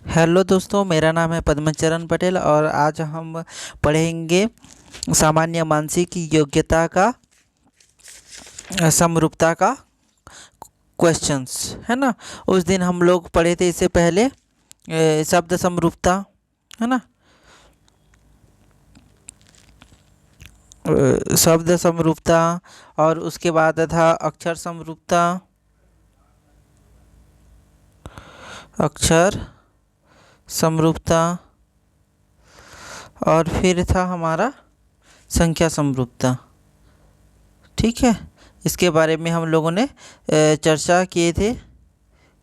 Hello दोस्तों, मेरा नाम है पद्मचरण पटेल और आज हम पढ़ेंगे सामान्य मानसिक योग्यता का समरूपता का क्वेश्चंस, है ना। उस दिन हम लोग पढ़े थे इससे पहले शब्द समरूपता, है ना। शब्द समरूपता और उसके बाद था अक्षर समरूपता, अक्षर समरूपता और फिर था हमारा संख्या समरूपता। ठीक है, इसके बारे में हम लोगों ने चर्चा किए थे,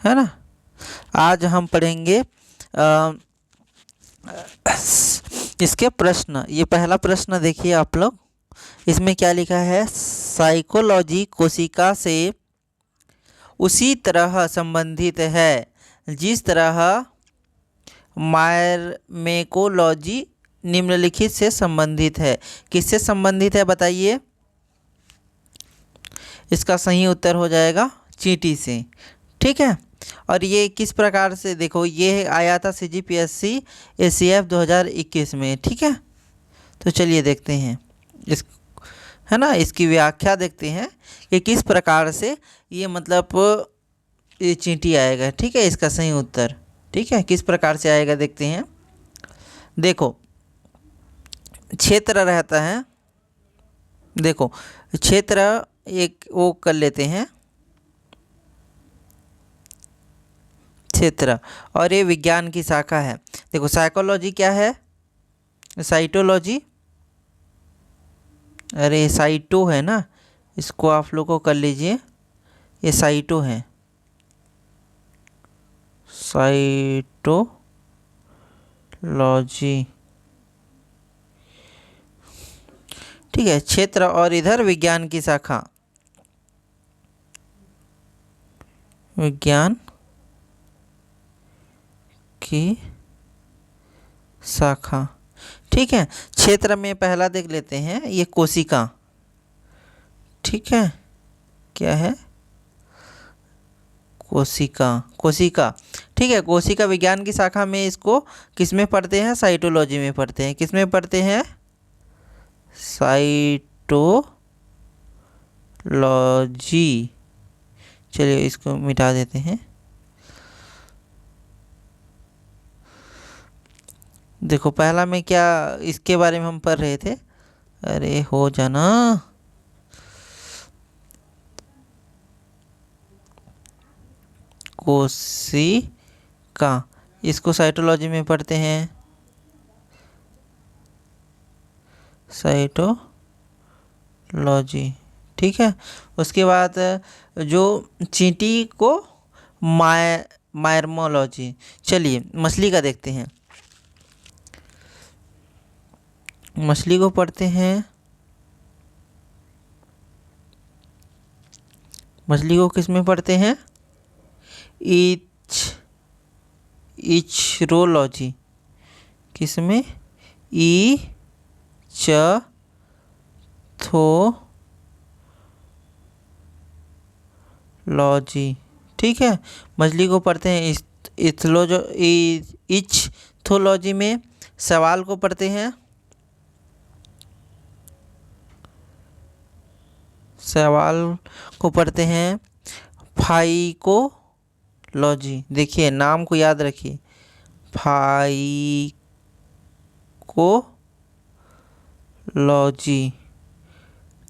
है ना। आज हम पढ़ेंगे इसके प्रश्न। ये पहला प्रश्न देखिए आप लोग, इसमें क्या लिखा है। साइकोलॉजी कोशिका से उसी तरह संबंधित है जिस तरह मायरमेकोलॉजी निम्नलिखित से संबंधित है। किससे संबंधित है बताइए। इसका सही उत्तर हो जाएगा चींटी से। ठीक है, और ये किस प्रकार से, देखो ये आया था CGPSC ACF 2021 में। ठीक है, तो चलिए देखते हैं इस, है ना, इसकी व्याख्या देखते हैं कि किस प्रकार से ये मतलब ये चींटी आएगा। ठीक है, इसका सही उत्तर, ठीक है, किस प्रकार से आएगा देखते हैं। देखो क्षेत्र रहता है, देखो क्षेत्र एक वो कर लेते हैं क्षेत्र, और ये विज्ञान की शाखा है। देखो साइकोलॉजी क्या है, साइटोलॉजी, अरे साइटो है ना, इसको आप लोग को कर लीजिए, ये साइटो है, साइटोलॉजी। ठीक है, क्षेत्र और इधर विज्ञान की शाखा, विज्ञान की शाखा। ठीक है, क्षेत्र में पहला देख लेते हैं, ये कोशिका। ठीक है, क्या है, कोशिका, कोशिका। ठीक है, कोशिका विज्ञान की शाखा में इसको किस में पढ़ते हैं, साइटोलॉजी में पढ़ते हैं। किस में पढ़ते हैं, साइटोलॉजी। चलिए इसको मिटा देते हैं। देखो पहला में क्या, इसके बारे में हम पढ़ रहे थे, अरे हो जाना, कोशिका, इसको साइटोलॉजी में पढ़ते हैं, साइटोलॉजी। ठीक है, उसके बाद जो चींटी को मायरमोलॉजी। चलिए मछली का देखते हैं, मछली को पढ़ते हैं, मछली को किस में पढ़ते हैं, इचरोलॉजी। किस में, इचथोलॉजी। ठीक है, मछली को पढ़ते हैं इचथोलॉजी में। सवाल को पढ़ते हैं, सवाल को पढ़ते हैं फाइकोलॉजी। देखिए नाम को याद रखिए, फाइकोलॉजी।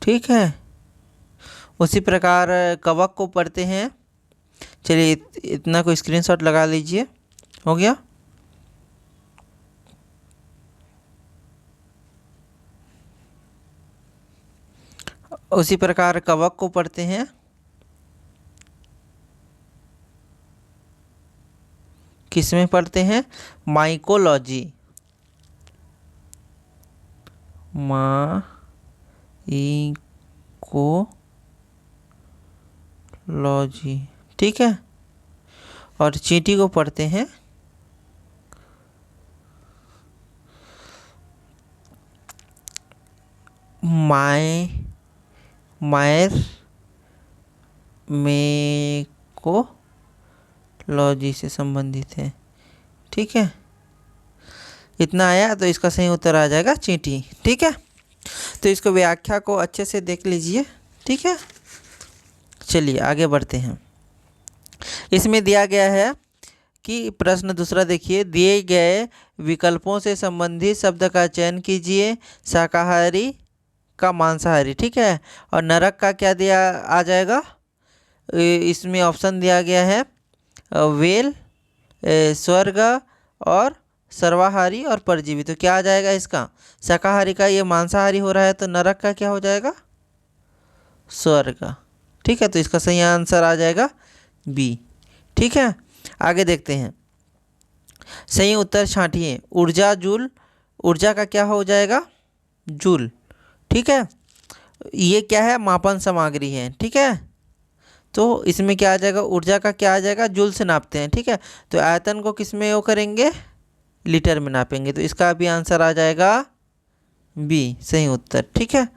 ठीक है, उसी प्रकार कवक को पढ़ते हैं। चलिए इतना को स्क्रीनशॉट लगा लीजिए, हो गया। उसी प्रकार कवक को पढ़ते हैं, किस में पढ़ते हैं, माइकोलॉजी, माइकोलॉजी। ठीक है, और चींटी को पढ़ते हैं मायरमेकोलॉजी से संबंधित है। ठीक है, इतना आया तो इसका सही उत्तर आ जाएगा चींटी। ठीक है, तो इसको व्याख्या को अच्छे से देख लीजिए। ठीक है, चलिए आगे बढ़ते हैं। इसमें दिया गया है कि प्रश्न दूसरा देखिए, दिए गए विकल्पों से संबंधित शब्द का चयन कीजिए। शाकाहारी का मांसाहारी, ठीक है, और नरक का क्या दिया आ जाएगा। इसमें ऑप्शन दिया गया है वेल, स्वर्ग और सर्वाहारी और परजीवी। तो क्या आ जाएगा इसका, शाकाहारी का ये मांसाहारी हो रहा है तो नरक का क्या हो जाएगा, स्वर्ग। ठीक है, तो इसका सही आंसर आ जाएगा बी। ठीक है, आगे देखते हैं। सही उत्तर छांटिए। ऊर्जा जूल, ऊर्जा का क्या हो जाएगा, जूल। ठीक है, ये क्या है, मापन सामग्री है। ठीक है, तो इसमें क्या आ जाएगा, ऊर्जा का क्या आ जाएगा, जूल से नापते हैं। ठीक है, तो आयतन को किस में वो करेंगे, लीटर में नापेंगे। तो इसका भी आंसर आ जाएगा बी, सही उत्तर। ठीक है,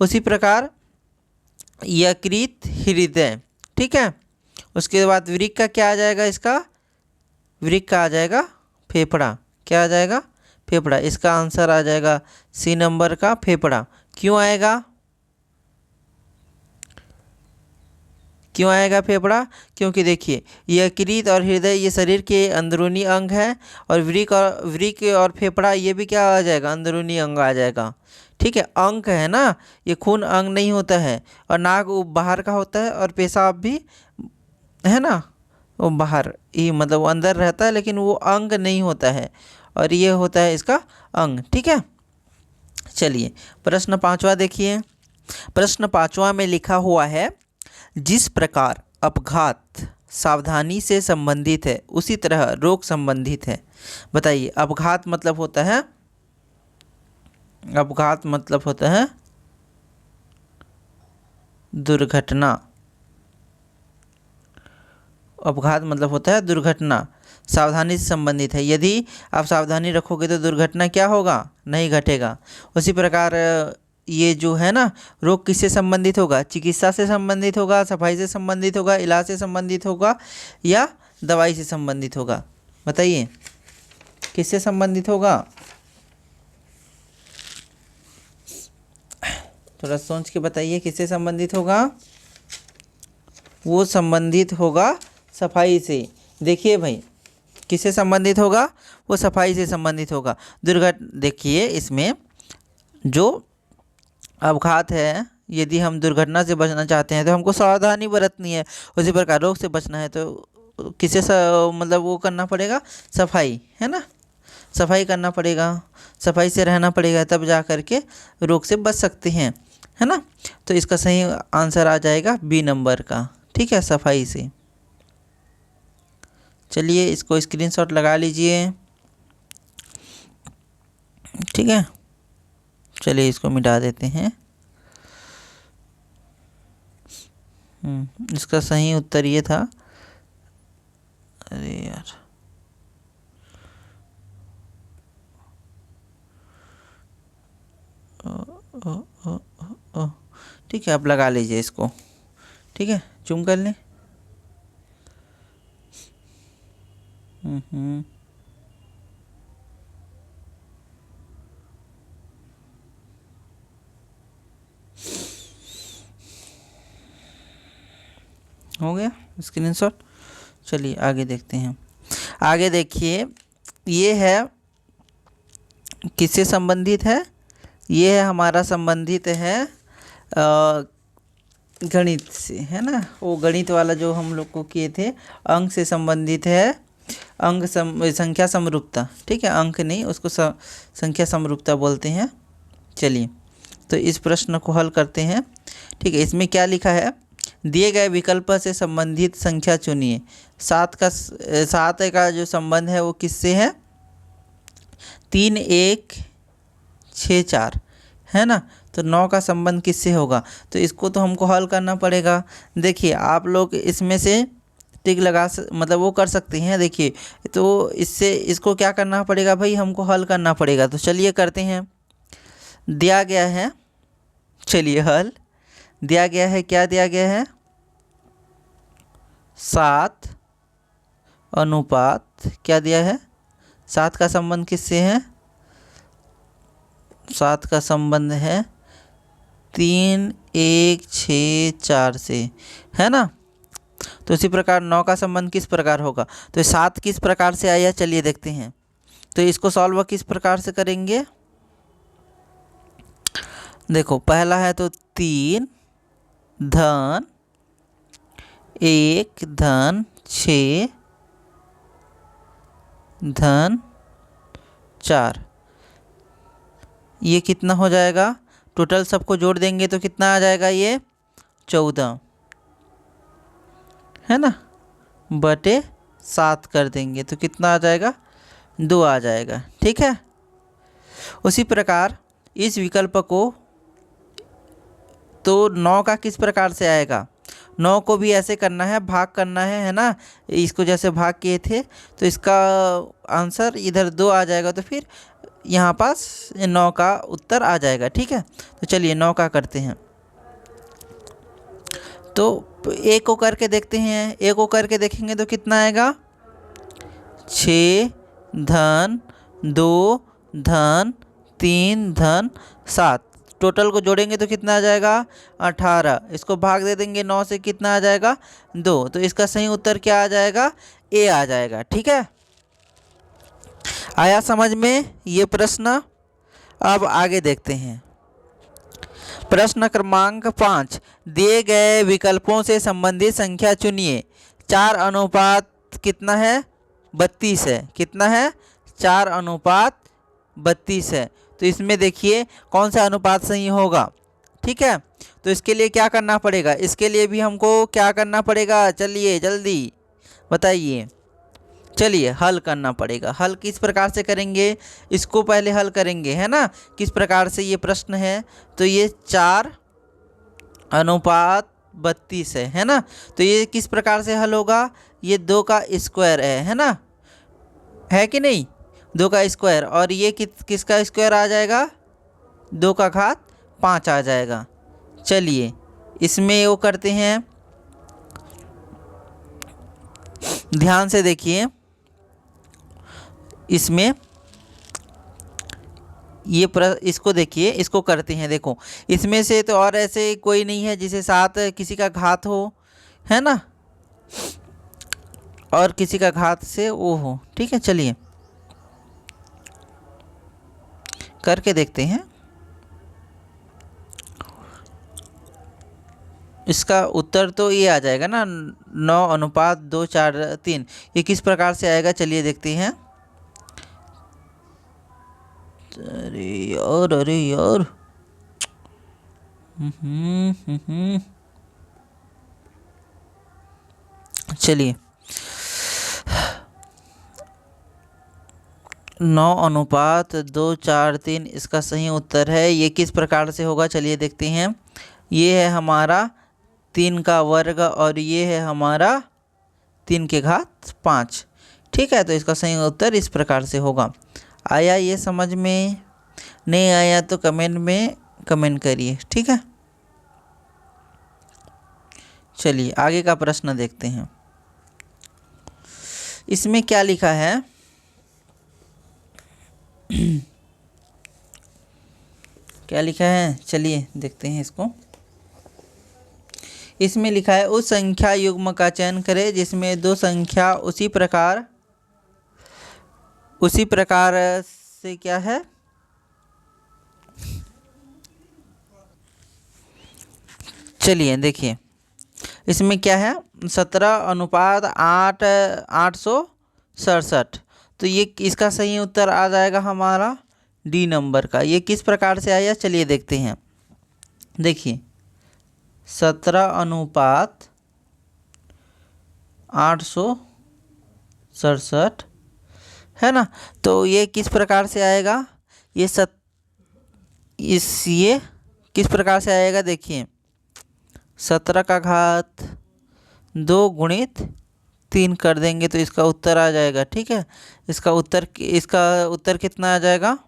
उसी प्रकार यकृत, हृदय। ठीक है, उसके बाद वृक्क का क्या आ जाएगा, इसका वृक्क का आ जाएगा फेफड़ा। क्या आ जाएगा, फेफड़ा। इसका आंसर आ जाएगा सी नंबर का फेफड़ा। क्यों आएगा, क्यों आएगा फेफड़ा, क्योंकि देखिए यकृत और हृदय ये शरीर के अंदरूनी अंग है, और वृक्क और फेफड़ा ये भी क्या आ जाएगा, अंदरूनी अंग आ जाएगा। ठीक है, अंग है ना, ये खून अंग नहीं होता है, और नाक वो बाहर का होता है, और पेशाब भी है ना वो बाहर ही, मतलब वो अंदर रहता है लेकिन वो अंग नहीं होता है, और ये होता है इसका अंग। ठीक है, चलिए प्रश्न पांचवा देखिए। प्रश्न पांचवा में लिखा हुआ है, जिस प्रकार अपघात सावधानी से संबंधित है उसी तरह रोग संबंधित है। बताइए, अपघात मतलब होता है, अपघात मतलब होता है दुर्घटना। अपघात मतलब होता है दुर्घटना, सावधानी से संबंधित है। यदि आप सावधानी रखोगे तो दुर्घटना क्या होगा, नहीं घटेगा। उसी प्रकार ये जो है ना, रोग किससे संबंधित होगा, चिकित्सा से संबंधित होगा, सफाई से संबंधित होगा, इलाज से संबंधित होगा, या दवाई से संबंधित होगा। बताइए किससे संबंधित होगा, थोड़ा सोच के बताइए किससे संबंधित होगा। वो संबंधित होगा सफाई से। देखिए भाई, किससे संबंधित होगा, वो सफाई से संबंधित होगा। देखिए इसमें जो अपघात है, यदि हम दुर्घटना से बचना चाहते हैं तो हमको सावधानी बरतनी है। उसी प्रकार रोग से बचना है तो किसे मतलब वो करना पड़ेगा, सफाई, है ना, सफाई करना पड़ेगा, सफाई से रहना पड़ेगा, तब जा कर के रोग से बच सकते हैं, है ना। तो इसका सही आंसर आ जाएगा बी नंबर का। ठीक है, सफाई से। चलिए इसको स्क्रीनशॉट लगा लीजिए। ठीक है, चलिए इसको मिटा देते हैं। इसका सही उत्तर ये था, अरे यार, ठीक है, आप लगा लीजिए इसको। ठीक है, जूम कर लें। हो गया स्क्रीनशॉट। चलिए आगे देखते हैं। आगे देखिए, ये है किससे संबंधित है, ये है हमारा संबंधित है गणित से, है ना। वो गणित वाला जो हम लोग को किए थे, अंक से संबंधित है, संख्या समरूपता। ठीक है, अंक नहीं, उसको संख्या समरूपता बोलते हैं। चलिए तो इस प्रश्न को हल करते हैं। ठीक है, इसमें क्या लिखा है, दिए गए विकल्प से संबंधित संख्या चुनिए। सात का जो संबंध है वो किससे है, 3 1 6 4, है ना। तो 9 का संबंध किससे होगा, तो इसको तो हमको हल करना पड़ेगा। देखिए आप लोग इसमें से टिक मतलब वो कर सकते हैं। देखिए तो इससे इसको क्या करना पड़ेगा भाई, हमको हल करना पड़ेगा। तो चलिए करते हैं। दिया गया है, चलिए हल दिया गया है, क्या दिया गया है, 7 अनुपात क्या दिया है, 7 का संबंध किससे है? 7 का संबंध है 3, 1, 6, 4 से, है ना। तो इसी प्रकार 9 का संबंध किस प्रकार होगा? तो 7 किस प्रकार से आया, चलिए देखते हैं। तो इसको सॉल्व किस प्रकार से करेंगे? देखो, पहला है तो 3 धन 1 धन 6 धन 4, ये कितना हो जाएगा? टोटल सबको जोड़ देंगे तो कितना आ जाएगा? ये 14, है ना, बटे 7 कर देंगे तो कितना आ जाएगा? 2 आ जाएगा। ठीक है। उसी प्रकार इस विकल्प को तो 9 का किस प्रकार से आएगा? 9 को भी ऐसे करना है, भाग करना है ना। इसको जैसे भाग किए थे तो इसका आंसर इधर 2 आ जाएगा, तो फिर यहाँ पास 9 का उत्तर आ जाएगा। ठीक है। तो चलिए 9 का करते हैं। तो एक को करके देखते हैं। एक को करके देखेंगे तो कितना आएगा? 6 धन 2 धन 3 धन 7, टोटल को जोड़ेंगे तो कितना आ जाएगा? 18। इसको भाग दे देंगे 9 से, कितना आ जाएगा? 2। तो इसका सही उत्तर क्या आ जाएगा? ए आ जाएगा। ठीक है। आया समझ में ये प्रश्न? अब आगे देखते हैं। प्रश्न क्रमांक 5, दिए गए विकल्पों से संबंधित संख्या चुनिए। 4 अनुपात कितना है? 32 है। कितना है? 4 अनुपात 32 है। तो इसमें देखिए कौन सा अनुपात सही होगा। ठीक है। तो इसके लिए क्या करना पड़ेगा? इसके लिए भी हमको क्या करना पड़ेगा? चलिए जल्दी बताइए। चलिए हल करना पड़ेगा। हल किस प्रकार से करेंगे? इसको पहले हल करेंगे, है ना। किस प्रकार से ये प्रश्न है? तो ये 4 अनुपात 32 है ना। तो ये किस प्रकार से हल होगा? ये 2 का स्क्वायर है ना, है कि नहीं? 2 का स्क्वायर, और ये किसका स्क्वायर आ जाएगा? 2 का घात 5 आ जाएगा। चलिए इसमें वो करते हैं, ध्यान से देखिए। इसमें ये इसको देखिए, इसको करते हैं। देखो इसमें से तो और ऐसे कोई नहीं है जिसे 7 किसी का घात हो, है ना, और किसी का घात से वो हो। ठीक है। चलिए करके देखते हैं। इसका उत्तर तो ये आ जाएगा ना, 9 अनुपात 2 4 3। ये किस प्रकार से आएगा? चलिए देखते हैं। अरे यार, अरे यार, चलिए 9 अनुपात 2 4 3 इसका सही उत्तर है। ये किस प्रकार से होगा? चलिए देखते हैं। ये है हमारा 3 का वर्ग और ये है हमारा 3 के घात 5। ठीक है। तो इसका सही उत्तर इस प्रकार से होगा। आया ये समझ में? नहीं आया तो कमेंट में कमेंट करिए। ठीक है। चलिए आगे का प्रश्न देखते हैं। इसमें क्या लिखा है? क्या लिखा है? चलिए देखते हैं इसको। इसमें लिखा है उस संख्या युग्म का चयन करें जिसमें 2 संख्या उसी प्रकार से क्या है? चलिए देखिए इसमें क्या है? 17 अनुपात 8 867। तो ये इसका सही उत्तर आ जाएगा हमारा डी नंबर का। ये किस प्रकार से आया? चलिए देखते हैं। देखिए 17 अनुपात 867, है ना। तो ये किस प्रकार से आएगा? ये किस प्रकार से आएगा? देखिए 17 का घात 2 गुणित 3 कर देंगे तो इसका उत्तर आ जाएगा। ठीक है। इसका उत्तर कितना आ जाएगा?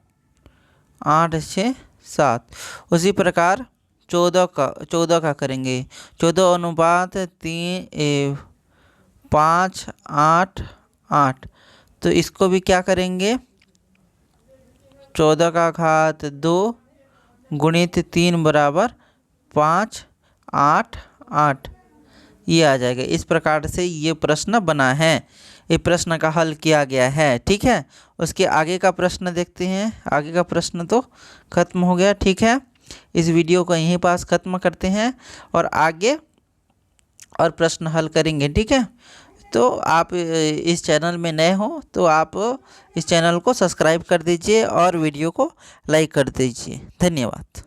8 6 7। उसी प्रकार 14 का करेंगे। 14 अनुपात 5 8 8। तो इसको भी क्या करेंगे, 14 का घात 2 गुणित 3 बराबर 5, 8, 8, ये आ जाएगा। इस प्रकार से ये प्रश्न बना है, ये प्रश्न का हल किया गया है। ठीक है, उसके आगे का प्रश्न देखते हैं। आगे का प्रश्न तो खत्म हो गया। ठीक है, इस वीडियो को यहीं पास ख़त्म करते हैं और आगे और प्रश्न हल करेंगे। ठीक है, तो आप इस चैनल में नए हो तो आप इस चैनल को सब्सक्राइब कर दीजिए और वीडियो को लाइक कर दीजिए। धन्यवाद।